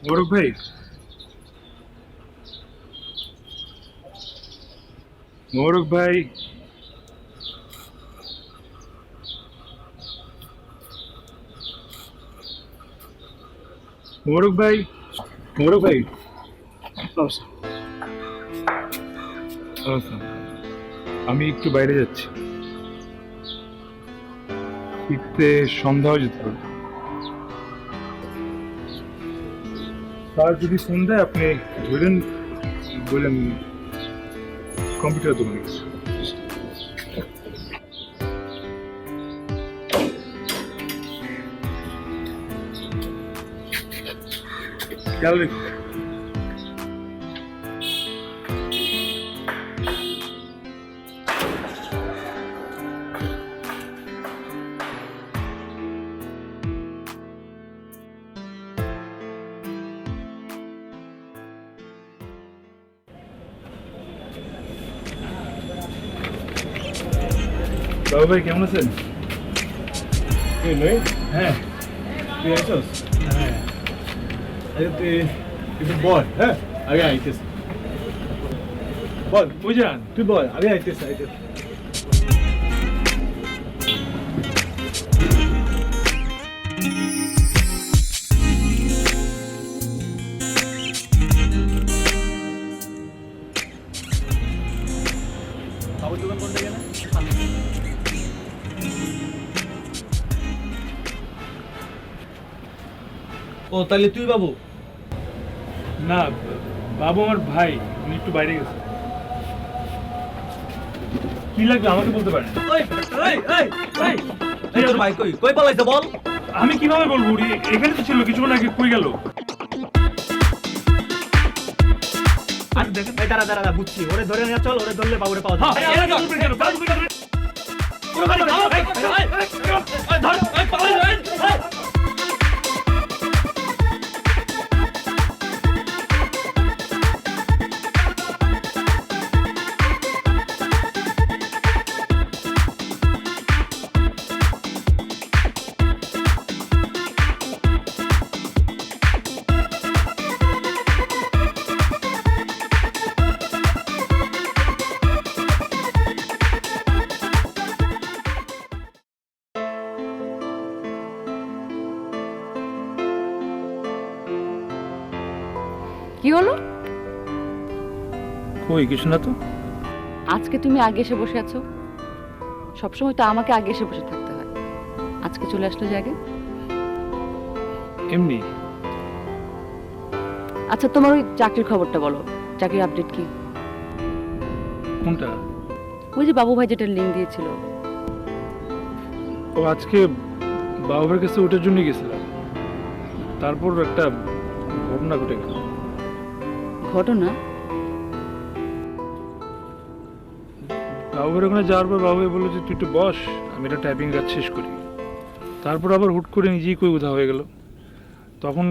মোরক ভাই, মোরক ভাই, মোরক ভাই, মোরক ভাই। আমি একটু বাইরে যাচ্ছি, ফিরতে সন্ধ্যা হয়ে যেতে পারে। স্যার যদি ফোন দেয় আপনি ধরেন, বলেন কম্পিউটার দোকানে গেছে। খেয়াল রেখো। বাবু ভাই কেমন আছেন? হ্যাঁ, তুই আইছস? হ্যাঁ। আরে তুই একটু বল, হ্যাঁ? আগে আইতেছ। বল, বুঝান। তুই বল, আগে আইতেছ। বাবুর দোকান কোনটা গেলে? ও তাহলে তুই বাবু? না, বাবু আমার ভাই, উনি একটু বাইরে গেছে। কি লাগবে আমাকে বলতে পারেন। ভাই কই কই পালাইছে বল? আমি কিভাবে বলবো? উনি এখানে তো ছিল, কিছুক্ষণ আগে কই গেল? আর দেখেন, এই দাঁড়া বুঝছি, ওরে ধরে নিয়ে চল, ওরে ধরলে বাবুরে পাওয়া যাবে। কি হলো? কই কিছু না তো। আজকে তুমি আগে এসে বসে আছো, সবসময় তো আমাকে আগে এসে বসে থাকতে হয়, আজকে চলে আসলে যে আগে। এমনি। আচ্ছা, তোমার ওই চাকরির খবরটা বলো, চাকরির আপডেট কি? কোনটা? ওই যে বাবু ভাই যেটা লিঙ্ক দিয়েছিল। ও আজকে বাবুর কাছে ওটার জন্য গেছিলাম, তারপর একটা ঘটনা ঘটে গেল। ঘটনা? বাবুর ওখানে যাওয়ার পর বাবু বললো যে তুই একটু বস, আমি একটা টাইপিং কাজ শেষ করি। তারপর আবার হুট করে নিজেই কই উধা হয়ে গেল। তখন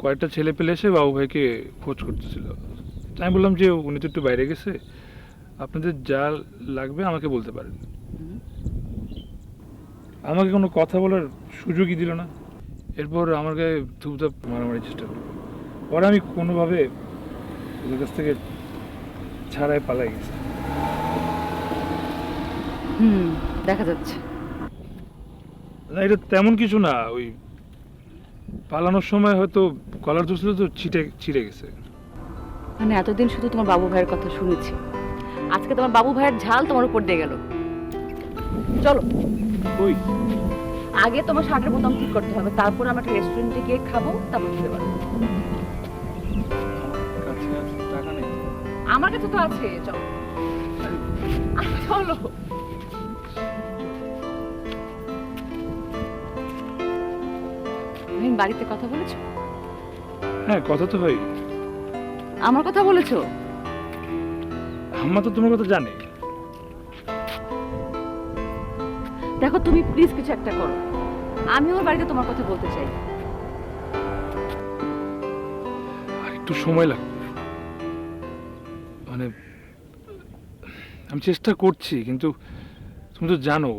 কয়েকটা ছেলে পেলে এসে বাবু ভাইকে খোঁজ করতেছিল। আমি বললাম যে উনি তো একটু বাইরে গেছে, আপনাদের যা লাগবে আমাকে বলতে পারেন। আমাকে কোনো কথা বলার সুযোগই দিল না। এরপর আমার গায়ে ধূপধাপ মারামারির চেষ্টা করলো। পরে আমি কোনোভাবে ওদের কাছ থেকে ছাড়াই পালাই গেছি। দেখা যাচ্ছে। না, এটা তেমন কিছু না, ওই পালানোর সময় হয়তো কলার ধরছিল তো ছিঁড়ে গেছে। মানে এতদিন শুধু তোমার বাবু ভাইয়ের কথা শুনেছি, আজকে তোমার বাবু ভাইয়ের ঝাল তোমার উপর দিয়ে গেল। চলো ওই আগে তোমার শার্টের বোতাম ঠিক করতে হবে, তারপর আমরা একটা রেস্টুরেন্টে গিয়ে খাবো, তারপর খেতে পারবো। টাকা নেই আমার কাছে তো আছে, চলো চলো। তুমি বাড়িতে কথা বলেছো? হ্যাঁ, কথা তো হয়। আমার কথা বলেছো? আম্মা তো তোমার কথা জানে। দেখো তুমি প্লিজ কিছু একটা করো, আমি ওর বাড়িতে তোমার কথা বলতে চাই। একটু সময় লাগবে। মানে আমি চেষ্টা করছি, কিন্তু তুমি তো জানো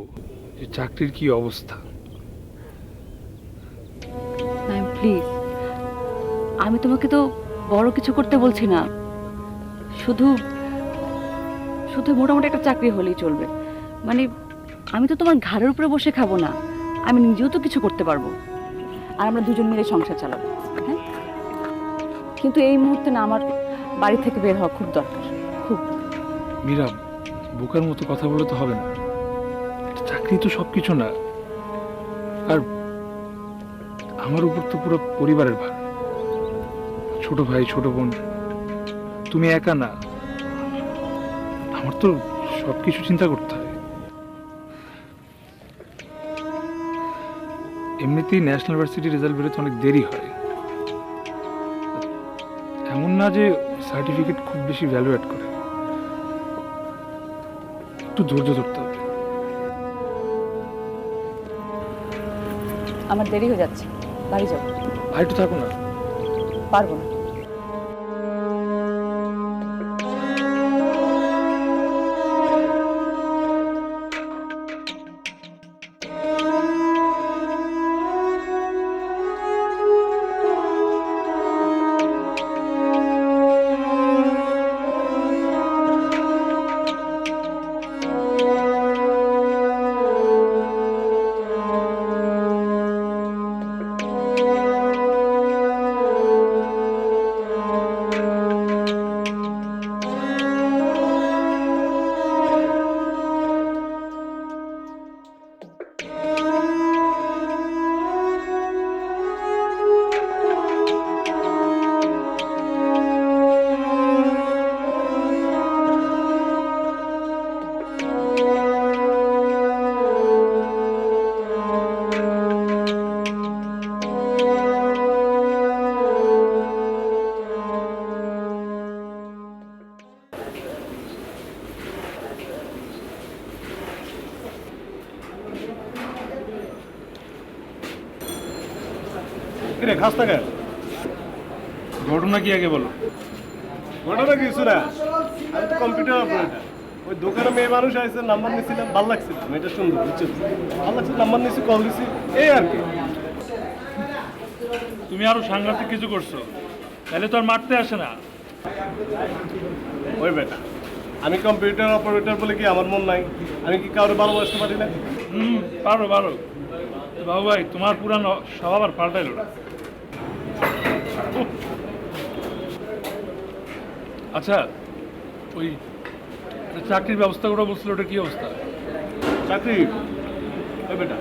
যে চাকরির কি অবস্থা। প্লিজ, আমি তোমাকে তো বড় কিছু করতে বলছি না, শুধু শুধু মোটামুটি একটা চাকরি হলেই চলবে। মানে আমি তো তোমার ঘাড়ের উপরে বসে খাবো না, আমি নিজেও তো কিছু করতে পারবো, আর আমরা দুজন মিলে সংসার চালাবো। হ্যাঁ, কিন্তু এই মুহূর্তে না, আমার বাড়ি থেকে বের হওয়া খুব দরকার, খুব। মীরা, বোকার মতো কথা বলে তো হবে না। একটা চাকরি তো সবকিছু না। আর আমার উপর তো পুরো পরিবারের ভার, ছোট ভাই, ছোট বোন, তুমি একা না, আমার তো সবকিছু চিন্তা করতে হয়। এমনিতেই ন্যাশনাল ভার্সিটির রেজাল্ট বেরোতে অনেক দেরি হয়। এমন না যে সার্টিফিকেট খুব বেশি ভ্যালু অ্যাড করে, একটু ধৈর্য ধরতে হবে। আমার দেরি হয়ে যাচ্ছে, বাড়ি যাবো। আর একটু থাকো না। পারবো না। কিরে খাস না কেন? ঘটনা কি আগে বলো। ঘটনা কিছু না, আমি তো কম্পিউটার অপারেটর। ওই দোকানে মেয়ে মানুষ আসছে, নাম্বার নিয়েছিলাম, ভালো লাগছিল, মেয়েটা সুন্দর, বুঝছো? ভালো লাগছে, নাম্বার নিয়েছি, কল দিছি, এই আর কি। তুমি আরো সাংঘাতিক কিছু করছো, তাহলে তো আর মারতে আসে না। ওই বেটা, আমি কম্পিউটার অপারেটর বলে কি আমার মন নাই? আমি কি কাউকে ভালোবাসতে পারি না? পারো পারো। বাবু ভাই, তোমার পুরানো স্বভাব আর পাল্টাইলো না। আচ্ছা, ওই চাকরির ব্যবস্থা করে বলছিল, ওটা কি অবস্থা? চাকরি? ওই বেটা,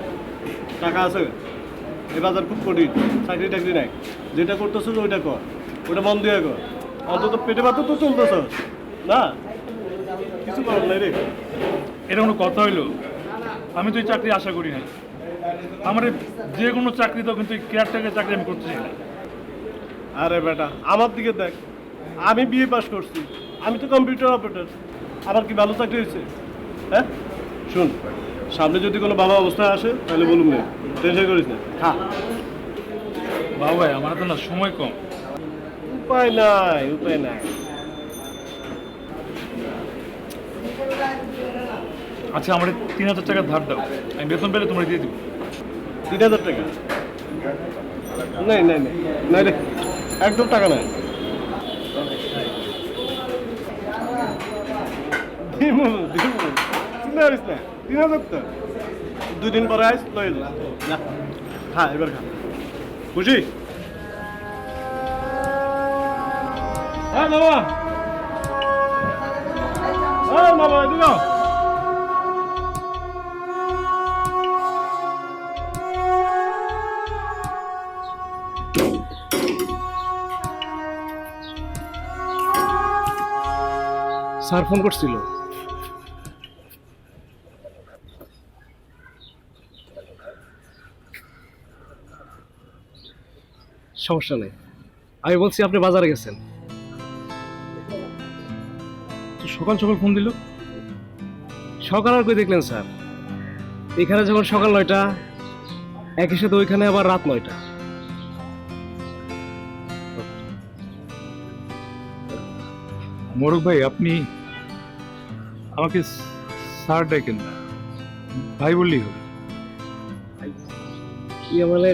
টাকা আছে, এই বাজার খুব কঠিন, চাকরি টাকরি নাই। যেটা করতেছ ওইটা কর, ওটা মন দিয়ে কর, অন্তত পেটে ভাত তো চলতেছ না, কিছু করার নাই রে। এটা কোনো কথা হইলো? আমি তো এই চাকরি আশা করি নাই। আমার এই যে কোনো চাকরি তো, কিন্তু কেয়ারটেকার চাকরি আমি করতে চাই না। আরে বেটা, আমার দিকে দেখ, আমি বিএ পাস করছি, আমি তো কম্পিউটার অপারেটর, আমার কি ভালো চাকরি হয়েছে? হ্যাঁ শুন, সামনে যদি কোনো বাবা অবস্থায় আসে তাহলে বলুন না, টেনশন করিস না, খা। বাবু ভাই, আমার তো না সময় কম। উপায় নাই, উপায় নাই। আচ্ছা, আমার 3,000 টাকা ধার দাও, আমি বেতন পেলে তোমার দিয়ে দিব। 3,000 টাকা? নাই নাই নাই নাই রে, একদম টাকা নাই। চিন্তা করিস না, 3,000 তো 2 দিন পরে আইস, লয়ে যা। খা, এবার খা, খুশি? হ্যাঁ বাবা, হ্যাঁ বাবা, এদিকে আও। স্যার ফোন করছিল। সমস্যা নেই, আমি বলছি আপনি বাজারে গেছেন। তো সকাল সকাল ফোন দিল? সকাল আর কই দেখলেন স্যার, এখানে যখন সকাল 9টা, একই সাথে ওইখানে আবার রাত 9টা। মোরক ভাই, আপনি আমাকে স্যার ডাকেন না, ভাই বললেই হবে। ইয়ে মানে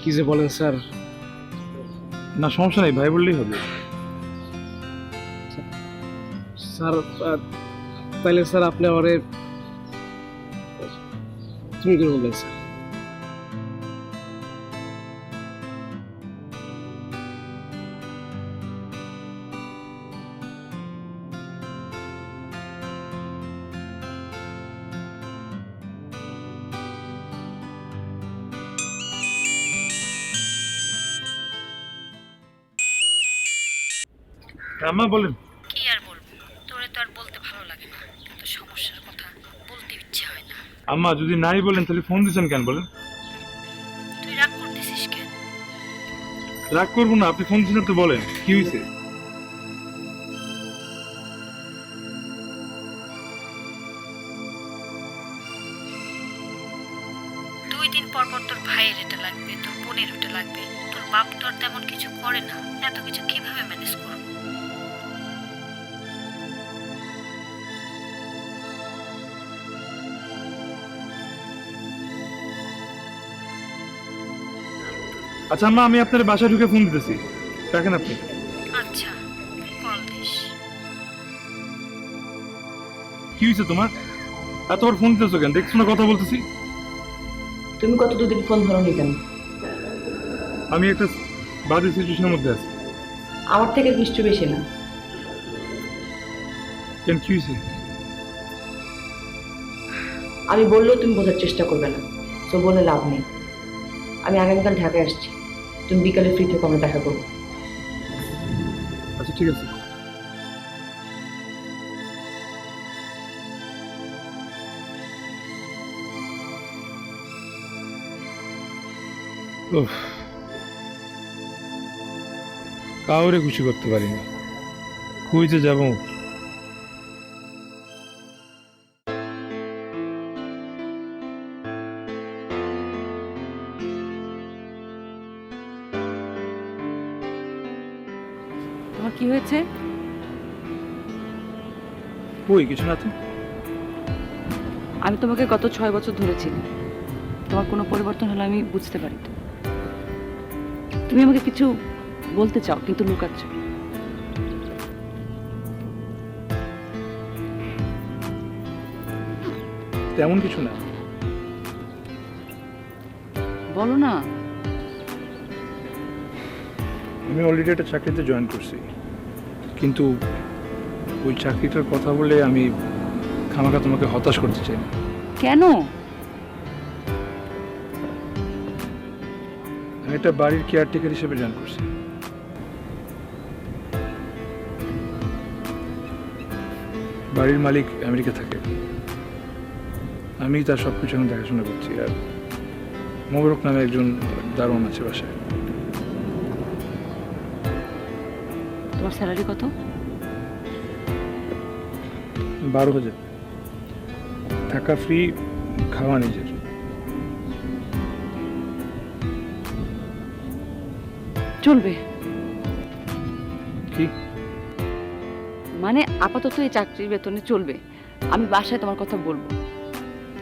কি যে বলেন স্যার। না সমস্যা নেই, ভাই বললেই হবে। স্যার তাইলে স্যার আপনি আমারে তুমি করে বলবেন স্যার। আম্মা বলেন। কি আর বলবো, তোরে তো আর বলতে ভালো লাগে না, কিন্তু সমস্যার কথা বলতে ইচ্ছে হয় না। আম্মা যদি নাই বলেন তাহলে ফোন দিয়েছেন কেন বলেন? তুই রাগ করতেছিস কেন? রাগ করবো না, আপনি ফোন দিয়েছেন তো বলেন কি হয়েছে। দুই দিন পর পর তোর ভাইয়ের এটা লাগবে, তোর বোনের ওটা লাগবে, তোর বাপ তো আর তেমন কিছু করে না, এত কিছু কিভাবে ম্যানেজ করবো? আচ্ছা আম্মা, আমি আপনার বাসায় ঢুকে ফোন দিতেছি, রাখেন আপনি। আচ্ছা, কল দিস। কি হয়েছে তোমার? এতবার ফোন দিতেছো কেন? দেখছো না কথা বলতেছি। তুমি কত দুদিন ফোন ধরনি কেন? আমি একটা বাজে সিচুয়েশনের মধ্যে আছি। আমার থেকে নিশ্চয় বেশি না। কেন, কি হয়েছে? আমি বললেও তুমি বোঝার চেষ্টা করবে না, তো বলে লাভ নেই। আমি আগামীকাল ঢাকায় আসছি, তুমি বিকালে ফ্রি থেকে আমরা দেখা করবো। আচ্ছা ঠিক আছে। উফ, কাউরে খুশি করতে পারিনি, খুঁজতে যাবো। তোমার কি হয়েছে? ওই কিছু না তো। আমি তোমাকে গত 6 বছর ধরে চিনি, তোমার কোনো পরিবর্তন হলে আমি বুঝতে পারি তো। তুমি আমাকে কিছু বলতে চাও কিন্তু লুকাচ্ছ। তেমন কিছু না। বলো না। আমি অলরেডি একটা চাকরিতে জয়েন করছি, কিন্তু ওই চাকরিটার কথা বলে আমি খামাখা তোমাকে হতাশ করতে চাই না। কেন? আমি একটা বাড়ির কেয়ারটেকার হিসেবে জয়েন করছি। বাড়ির মালিক আমেরিকা থাকে, আমি তার সব কিছু এখন দেখাশোনা করছি। আর মোবারক নামে একজন দারোয়ান আছে বাসায়। তোমার স্যালারি কত? 12,000, থাকা ফ্রি, খাওয়া নিজের। চলবে কি মানে? আপাতত এই চাকরির বেতনে চলবে, আমি বাসায় তোমার কথা বলবো,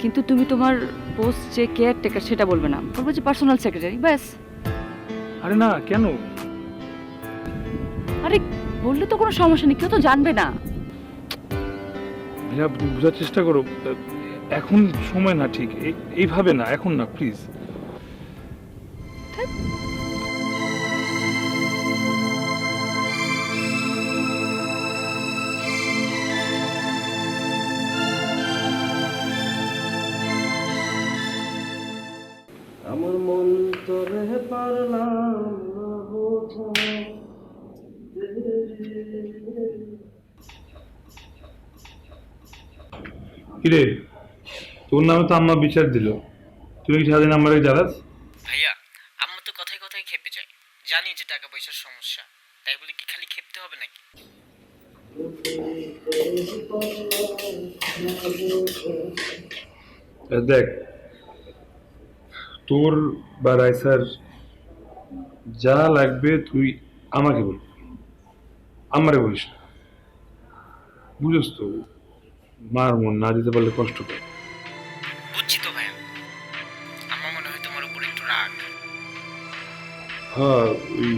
কিন্তু তুমি তোমার পোস্ট যে কেয়ারটেকার সেটা বলবে না, বলবো যে পার্সোনাল সেক্রেটারি, ব্যাস। আরে না, কেন? আরে বললে তো কোনো সমস্যা নেই, কেউ তো জানবে না। ভাইয়া তুমি বোঝার চেষ্টা করো, এখন সময় না, ঠিক এইভাবে না, এখন না প্লিজ। আমার মন তোরে পারলাম না বোঝাতে। কিরে, তোর নামে তো আম্মা বিচার দিল, তুই কি সারাদিন আমারে জ্বালাস? ভাইয়া, আম্মু তো কথায় কথায় খেপে যায়, জানি যে টাকা পয়সার সমস্যা, তাই বলে কি খালি খেপতে হবে নাকি? দেখ, তোর বা রাইসার যা লাগবে তুই আমাকে বল, আমারে বলিস না, বুঝোস তো, মার মন না দিতে পারলে কষ্ট পায়। বুঝছি তো ভাইয়া, আমার মনে হয় তোমার উপর একটু রাগ। হ্যাঁ, ওই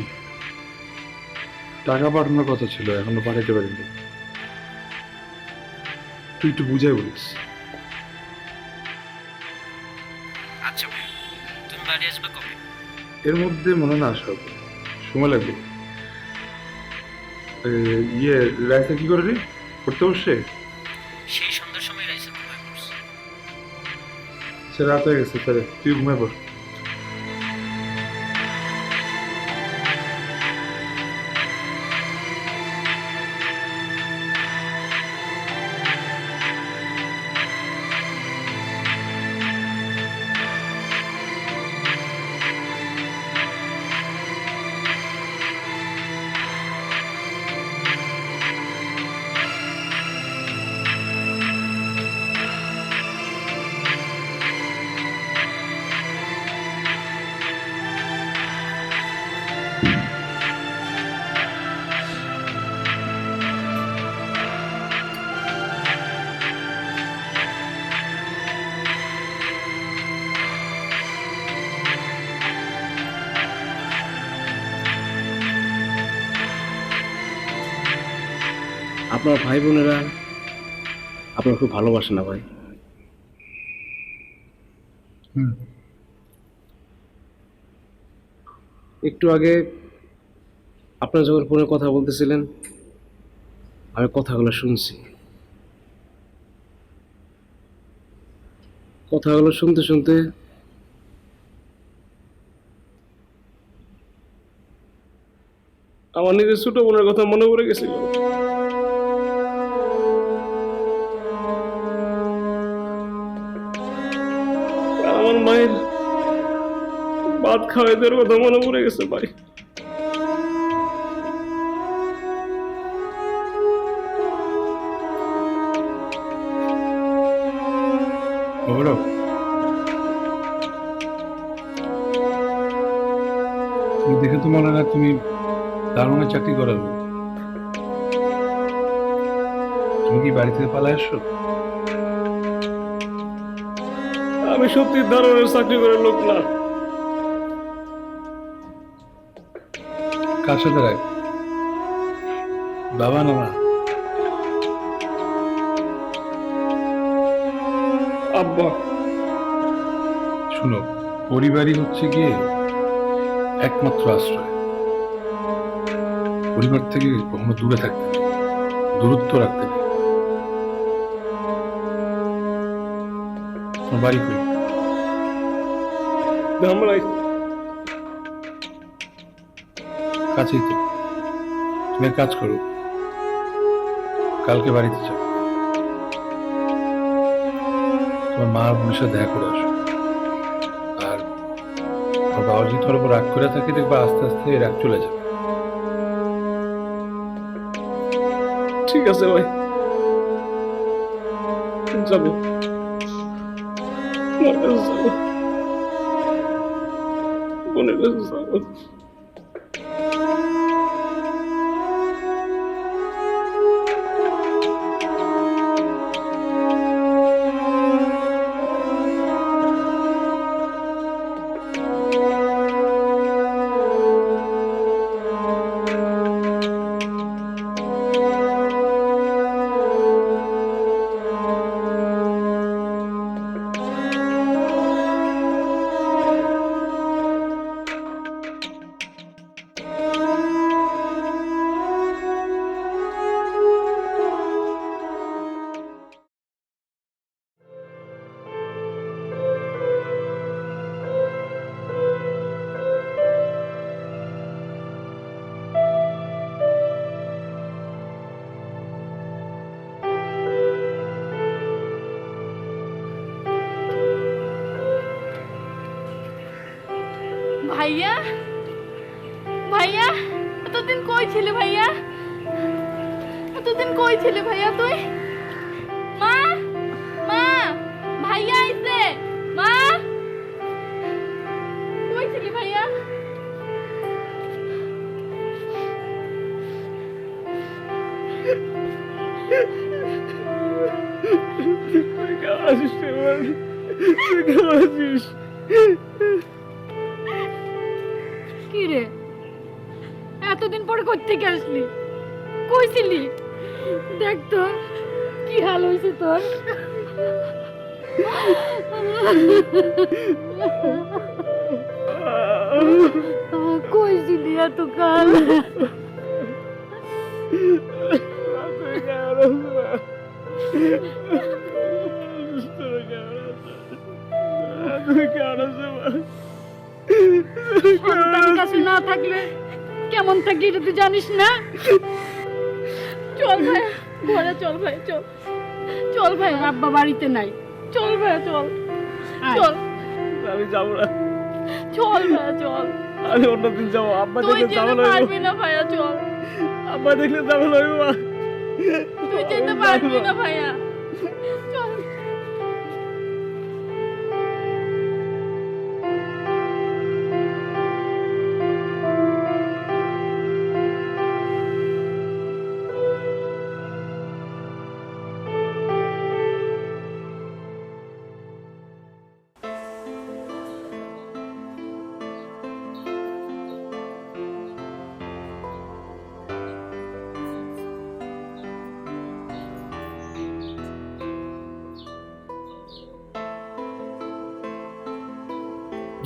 টাকা পাঠানোর কথা ছিল, এখনো পাঠাতে পারিনি। তুই একটু বুঝাই বলিস। আচ্ছা ভাইয়া, তুমি বাড়ি আসবে কবে? এর মধ্যে মনে না সব সময় লাগবে। ইয়ে রাইসা কি করে রে, পড়তে বসছে? সেই সন্ধ্যার সময় রাইসা ঘুমায় পড়ছে। সে রাত হয়ে গেছে, তাহলে তুই ঘুমায় পড়। আপনার ভাই বোনেরা আপনার খুব ভালোবাসে না ভাই? হুম। একটু আগে আপনারা যখন ফোনে কথা বলতেছিলেন আমি কথাগুলো শুনছি। কথাগুলো শুনতে শুনতে আমার নিজের ছোট বোনের কথা মনে পড়ে গেছিল। আমার মায়ের ভাত খাওয়াই দেওয়ার কথা মনে পড়ে গেছে ভাই। অবরব, তুমি দেখে তো মনে হয় তুমি দারুণের চাকরি করাবে। তুমি কি বাড়ি থেকে পালায় আসছো? আমি সত্যি ধরনের চাকরি করার লোক না। কার সাথে রাখ, বাবা না মা? আব্বা। শুনো, পরিবারই হচ্ছে গিয়ে একমাত্র আশ্রয়। পরিবার থেকে কখনো দূরে থাকতে নেই, দূরত্ব রাখতে নেই। তোমার বাড়ি কই? ধামরাই। কাছেই তো। তুমি এক কাজ করো, কালকে বাড়িতে যাও, তোমার মা আর বোনের সাথে দেখা করে আসো। আর আমার বাবা যদি তোমার উপর রাগ করে থাকে, দেখবা আস্তে আস্তে এই রাগ চলে যাবে। ঠিক আছে ভাই, যাবো, মার কাছে যাবো, বোনের কাছে যাবো। ভাইয়া, ভাইয়া, এতদিন কই ছিলে ভাইয়া? এতদিন কই ছিলে ভাইয়া তুই? মা, মা, ভাইয়া আইছে। মা, কই ছিলি ভাইয়া? তুই কেমন আছিস রে বল? তুই কেমন আছিস? কি রে এতদিন পরে কোত্থেকে আসলি? কইছিলি দেখ তো কি হাল হয়েছে তোর। কইছিলি এত কাল। তুই কেমন আছিস? তুই কেমন আছিস? সন্তান কাছে না থাকলে কেমন থাকি এটা তুই জানিস না? চল ভাই ঘরে চল ভাই চল। চল ভাই আব্বা বাড়িতে নাই। চল ভাই চল চল। আমি যাবো না, চল ভাই চল। আমি অন্যদিন যাবো। আব্বা তুই দেখলে যাবো যেতে না, পারবি না ভাইয়া চল। আব্বা দেখলে যাবো না মা। তুই যেতে পারবি না ভাইয়া চল।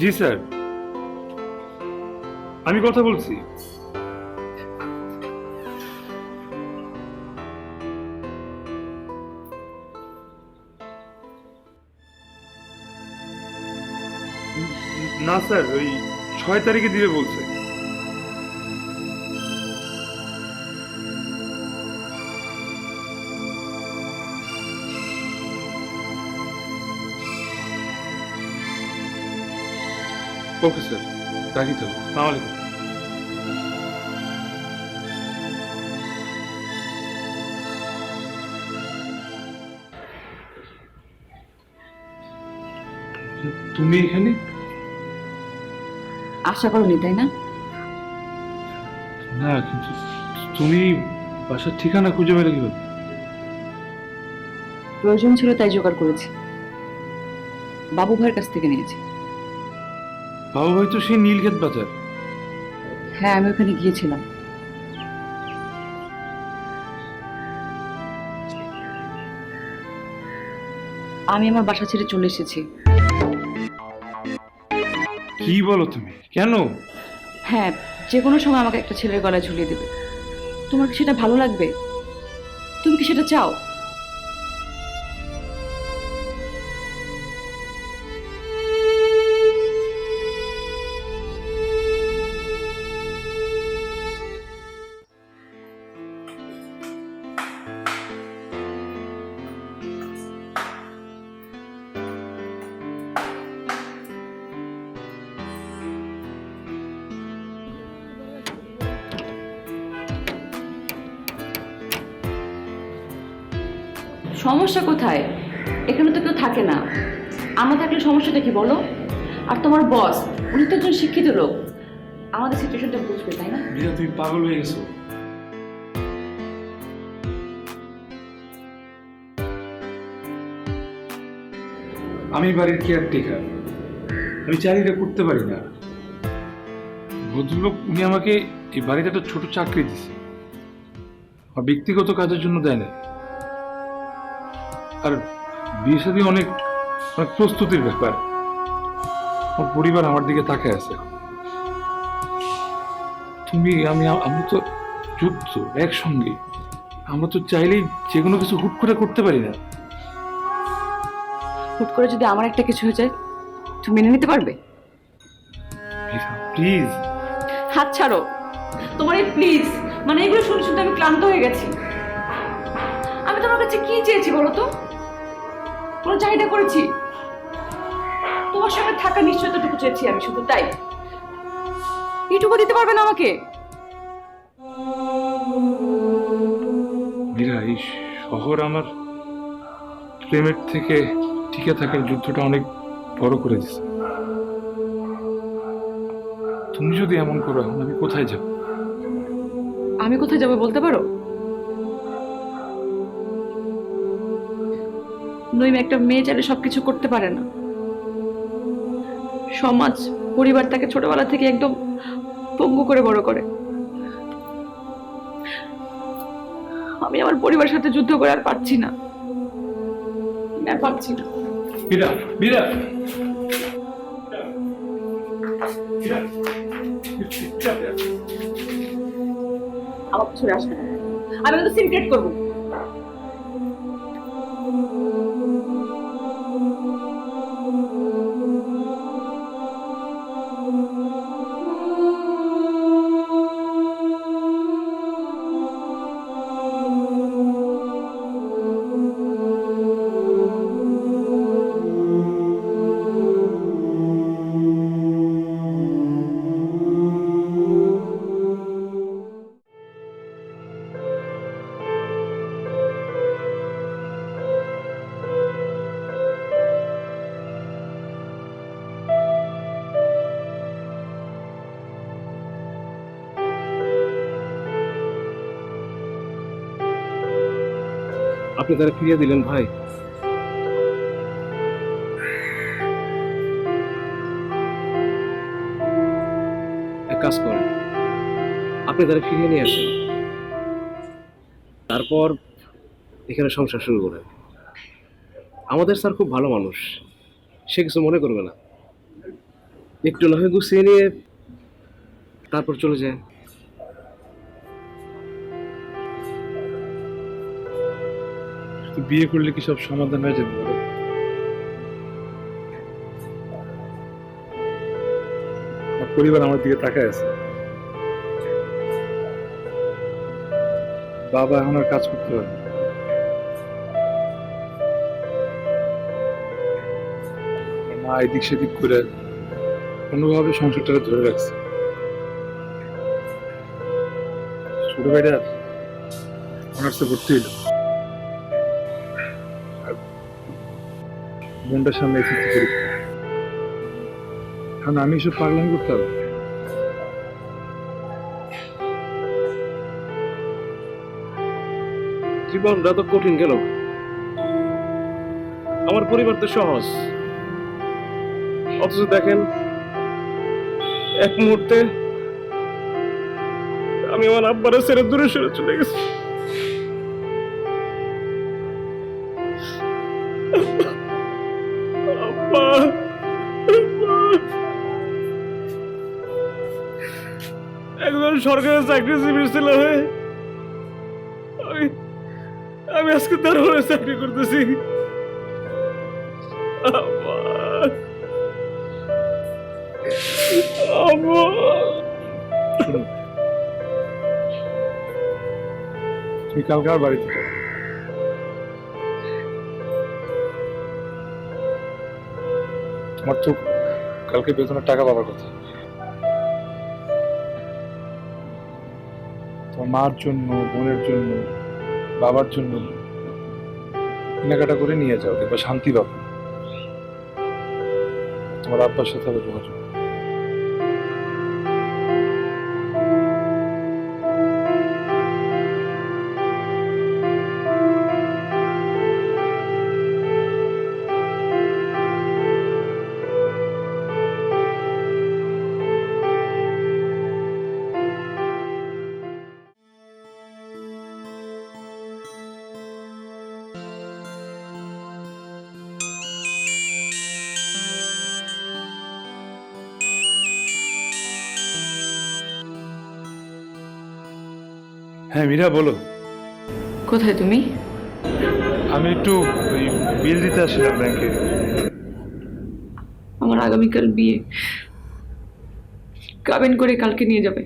জি স্যার, আমি কথা বলছি। না স্যার, ওই 6 তারিখে দিবে বলছে। ওকে স্যার, রাখি তো। আসসালামু আলাইকুম। তুমি এখানে? আশা করনি তাই না? না, কিন্তু তুমি বাসার ঠিকানা খুঁজে পেলে কিভাবে? প্রয়োজন ছিল তাই জোগাড় করেছি। বাবু ভাইয়ের কাছ থেকে নিয়েছি। বাবু ভাই তো সেই নীলক্ষেত বাজার। হ্যাঁ, আমি ওখানে গিয়েছিলাম। আমি আমার বাসা ছেড়ে চলে এসেছি। কি বলো তুমি? কেন? হ্যাঁ, যে কোনো সময় আমাকে একটা ছেলের গলায় ঝুলিয়ে দেবে। তোমার কি সেটা ভালো লাগবে? তুমি কি সেটা চাও? সমস্যা কোথায়? এখানে তো কেউ থাকে না। আমরা থাকলে সমস্যাটা কি বলো? আর তোমার বস, উনি তো একজন শিক্ষিত লোক, আমাদের সিচুয়েশনটা বুঝবে তাই না? মীরা, তুমি পাগল হয়ে গেছো। আমি বাড়ির কেয়ারটেকার, আমি চাইলে এটা করতে পারি না। ভদ্রলোক উনি আমাকে এই বাড়িতে একটা ছোট চাকরি দিছে, আর ব্যক্তিগত কাজের জন্য দেয় না। আর বিয়ে শাদী অনেক অনেক প্রস্তুতির ব্যাপার। আমার পরিবার আমার দিকে তাকায় আছে। তুমি আমরা তো যুক্ত একসঙ্গে। আমরা তো চাইলেই যে কোনো কিছু হুট করে করতে পারি না। হুট করে যদি আমার একটা কিছু হয়ে যায়, তুমি মেনে নিতে পারবে? প্লিজ হাত ছাড়ো। তোমার এই প্লিজ মানে এগুলো শুনে শুনতে আমি ক্লান্ত হয়ে গেছি। আমি তোমার কাছে কি চেয়েছি বলো তো? কোনো চাহিদা করেছি? তোমার সঙ্গে থাকা নিশ্চয়তাটুকু চেয়েছি আমি, শুধু তাই। এইটুকু দিতে পারবে না আমাকে? মীরা, এই শহর আমার প্রেমের থেকে টিকে থাকার যুদ্ধটা অনেক বড় করে দিছে। তুমি যদি এমন করো, এখন আমি কোথায় যাব? আমি কোথায় যাবো বলতে পারো? নইম একটা মেয়ে চাইলে সবকিছু করতে পারে না। সমাজ পরিবার তাকে ছোটবেলা থেকে একদম পঙ্গু করে বড় করে। আমি আমার পরিবারের সাথে যুদ্ধ করে আর পারছি না, আর পারছি না। মীরা, মীরা, আমার ছুড়ে আসবে না, আমি কিন্তু সিক্রেট করবো। আপনি তারা ফিরিয়ে দিলেন ভাই। এক কাজ করেন, আপনি তারা ফিরিয়ে নিয়ে আসেন, তারপর এখানে সংসার শুরু করেন। আমাদের স্যার খুব ভালো মানুষ, সে কিছু মনে করবে না। একটু না হয় গুছিয়ে নিয়ে তারপর চলে যায়। তো বিয়ে করলে কি সব সমাধান হয়ে যাবে বলো? আমার পরিবার আমার দিকে তাকায় আছে। বাবা এখন আর কাজ করতে পারে না। মা এদিক সেদিক করে কোনোভাবে সংসারটাকে ধরে রাখছে। ছোট ভাইটা অনার্সে ভর্তি হইল, বোনটার সামনে এসেছি পরীক্ষা। কারণ আমি এসব পাগলামি করতে হবে। জীবনটা তো কঠিন গেল, আমার পরিবার তো সহজ, অথচ দেখেন এক মুহূর্তে আমি আমার আব্বারে ছেড়ে দূরে সরে চলে গেছি। আব্বা, একজন সরকারি চাকরিজীবীর ছেলে হয়ে আমি আজকে তার হয়ে চাকরি করতেছি। আব্বা, আব্বা। শোনো, তুমি কালকে আর বাড়িতে যাও। তোমার তো কালকে বেতনের টাকা পাবার কথা। তোমার মার জন্য, বোনের জন্য, বাবার জন্য কেনাকাটা করে নিয়ে যাও, দেখবা শান্তি পাবো। তোমার আব্বার সাথে আবার যোগাযোগ। হ্যাঁ মীরা, বলো। কোথায় তুমি? আমি একটু ওই বিল দিতে আসছিলাম ব্যাংকে। আমার আগামীকাল বিয়ে, কাবিন করে কালকে নিয়ে যাবে।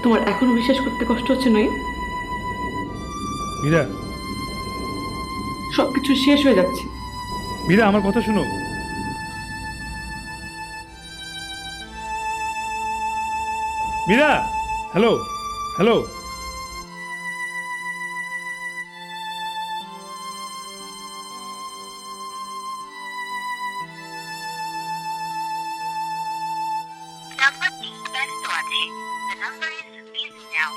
তোমার এখনো বিশ্বাস করতে কষ্ট হচ্ছে নয়? মীরা, সবকিছু শেষ হয়ে যাচ্ছে। মীরা আমার কথা শোনো। Meera, hello hello. নাম্বারটি ব্যস্ত আছে। The number is busy now.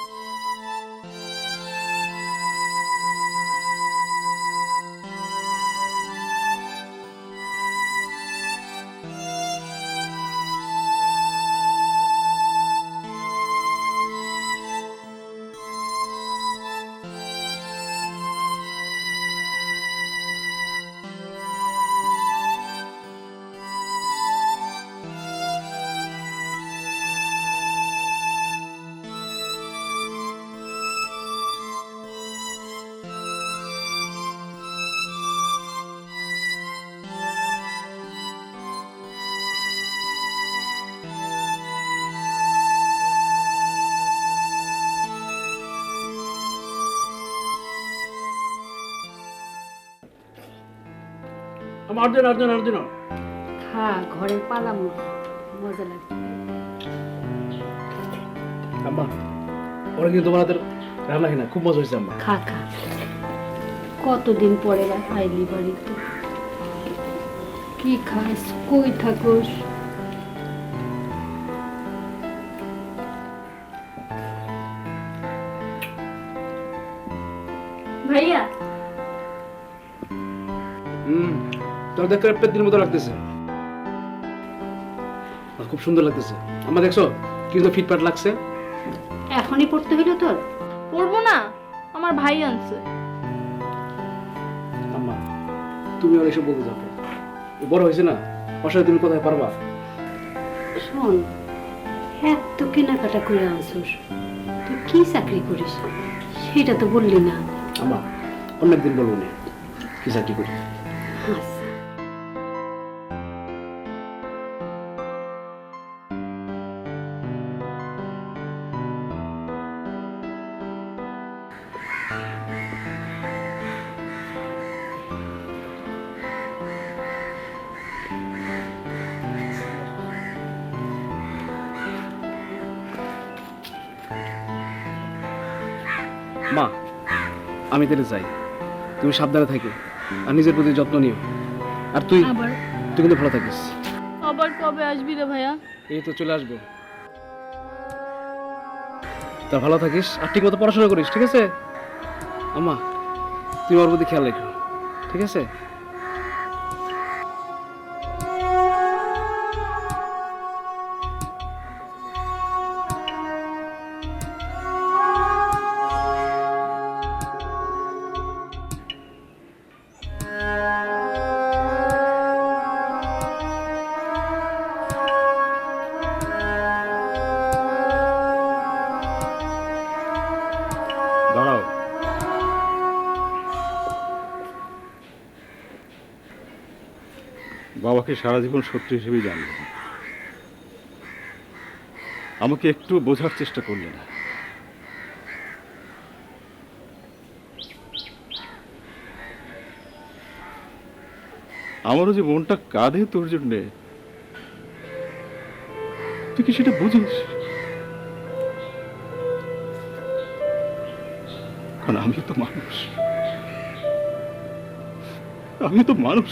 Arjun খা ঘরের পালা মজা লাগে। আম্মা ওরা কিন্তু তোমার হাতের রান্না কিনা খুব মজা হয়েছে আম্মা। খা খা, কতদিন পরে আইলি বাড়িতে। কি খাস, কই থাকোস? ভাইয়া তোর দেখতে পেত্তির মতো লাগতেছে, আর খুব সুন্দর লাগতেছে আম্মা। দেখছো কিন্তু ফিটফাট লাগছে। এখনই পড়তে হইলো তোর? পড়বো না, আমার ভাই আনছে। আম্মা তুমি আর এসব বলতে যাবে, বড় হয়েছে না, ওর সাথে তুমি কোথায় পারবা? শোন, এত কেনাকাটা করে আনছোস, তুই কি চাকরি করিস সেটা তো বললি না। আম্মা অনেকদিন বলবো না কি চাকরি করি। আচ্ছা মা আমি তাহলে যাই, তুমি সাবধানে থাকো আর নিজের প্রতি যত্ন নিও। আর তুই আবার তুই কিন্তু ভালো থাকিস। আবার কবে আসবি রে ভাইয়া? এই তো চলে আসবো। তা ভালো থাকিস আর ঠিক মতো পড়াশোনা করিস, ঠিক আছে? আম্মা তুমি ওর প্রতি খেয়াল রেখো, ঠিক আছে? দাঁড়াও, বাবাকে সারা জীবন শত্রু হিসেবেই জানলে, আমাকে একটু বোঝার চেষ্টা করলে না। আমারও যে মনটা কাঁদে তোর জন্যে, তুই কি সেটা বুঝিস? কারণ আমি তো মানুষ, আমি তো মানুষ।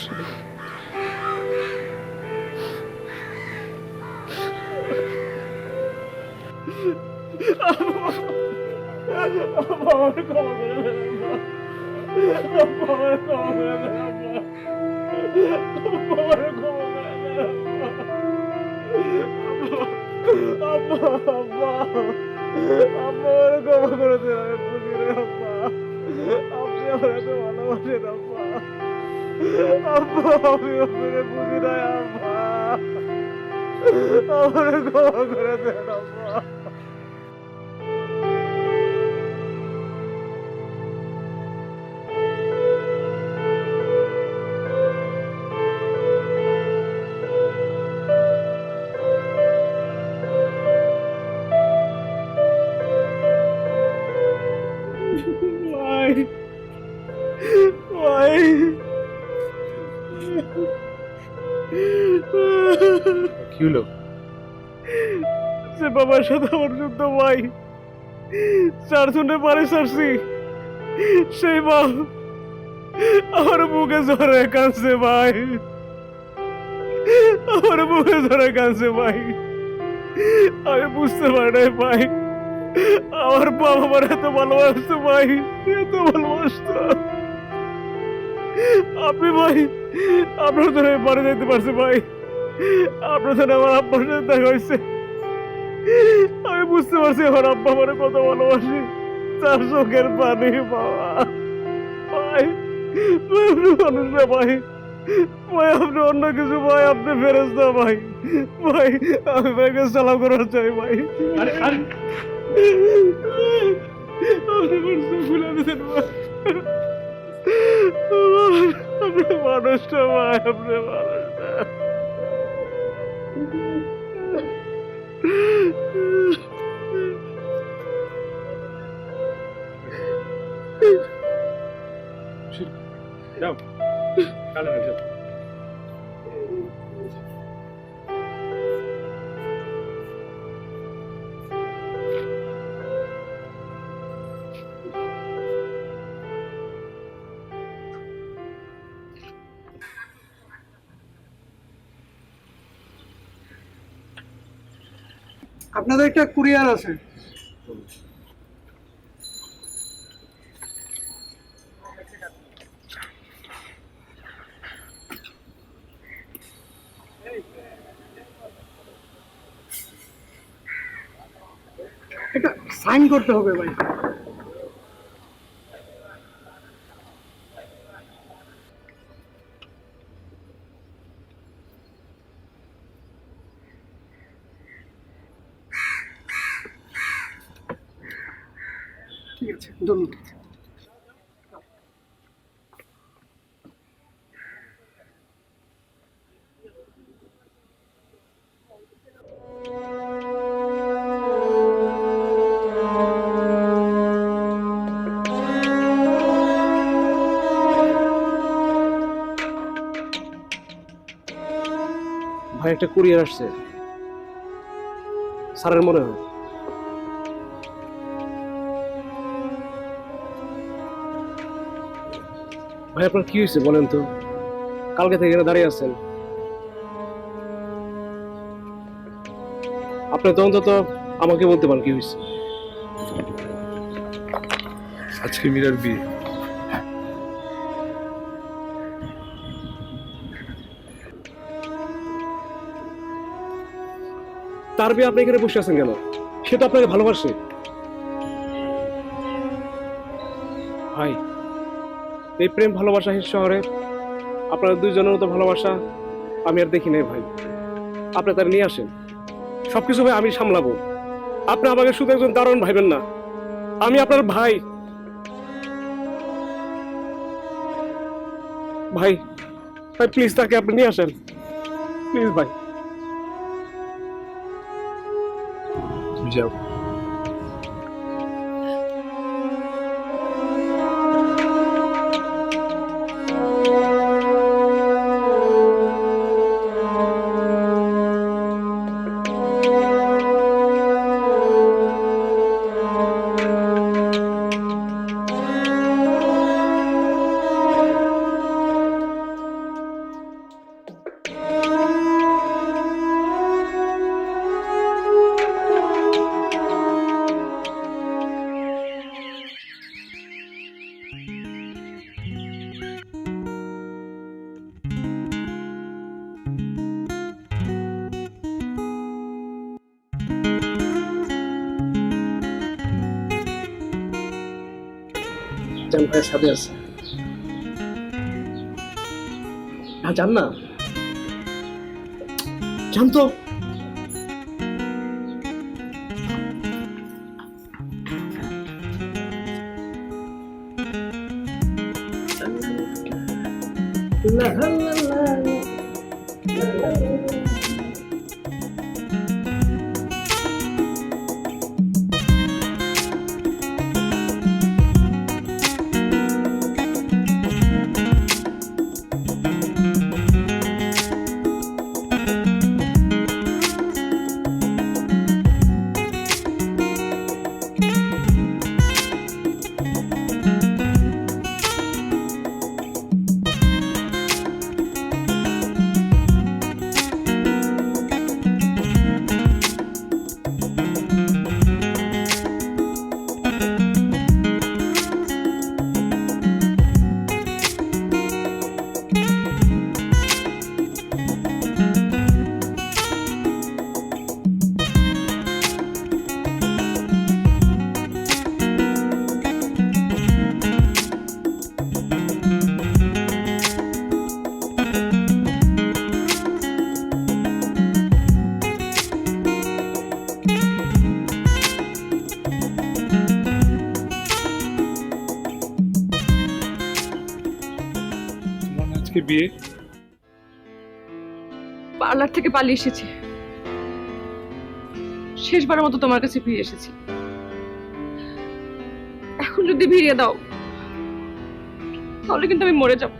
কি হলো? সে বাবার সাথে আমার যুদ্ধ ভাই, 4 জনে পারে সারছি, সেই মা আমার বুকে ধরে কাঁদছে ভাই, আমার বুকে ধরে কাঁদছে ভাই। আমি বুঝতে পারি নাই ভাই, আমার বাবা আমার এত ভালোবাসতো ভাই, এত ভালোবাসতো। আপনি ভাই আপনার ধরে বাড়ি যেতে পারছে ভাই, আপনার ধরে আমার আব্বার সাথে দেখা হয়েছে। আমি বুঝতে পারছি আমার আব্বা আমার কত ভালোবাসি, তার চোখের পানি বাবা। ভাই আপনি মানুষ না ভাই, ভাই আপনি অন্য কিছু ভাই, আপনি ফেরেশতা ভাই। ভাই আমি ভাইকে সালাম করার চাই ভাই। আপনি ভুলে দিতেন ভাই, আপনি মানুষটা ভাই, আপনি মানুষটা। যাও, কালে যাও। আপনাদের একটা কুরিয়ার আছে। এটা সাইন করতে হবে ভাই। ঠিক আছে, ধন্যবাদ। ভাই একটা কুরিয়ার আসছে, স্যারের মনে হয়। ভাই আপনার কি হয়েছে বলেন তো? কালকে থেকে এখানে দাঁড়িয়ে আছেন। আপনি তো অন্তত আমাকে বলতে পারেন কি হয়েছে। আজকে মীরার বিয়ে। তার বিয়ে আপনি এখানে বসে আছেন কেন? সে তো আপনাকে ভালোবাসে। ভাই এই প্রেম ভালোবাসা শহরে আপনারা দুইজনের মতো ভালোবাসা আমি আর দেখি নাই ভাই। আপনি তার নিয়ে আসেন, সবকিছু ভাই আমি সামলাবো। আপনি আমাকে শুধু একজন দারুণ ভাইবেন না, আমি আপনার ভাই। ভাই ভাই প্লিজ তাকে আপনি নিয়ে আসেন, প্লিজ ভাই। তুমি যাও। জান ভাইয়ের সাথে আছে। হ্যাঁ জান না, জান তো। আজকে বিয়ে। পার্লার থেকে পালিয়ে এসেছি, শেষবারের মতো তোমার কাছে ফিরে এসেছি। এখন যদি ভিড়িয়ে দাও তাহলে কিন্তু আমি মরে যাব।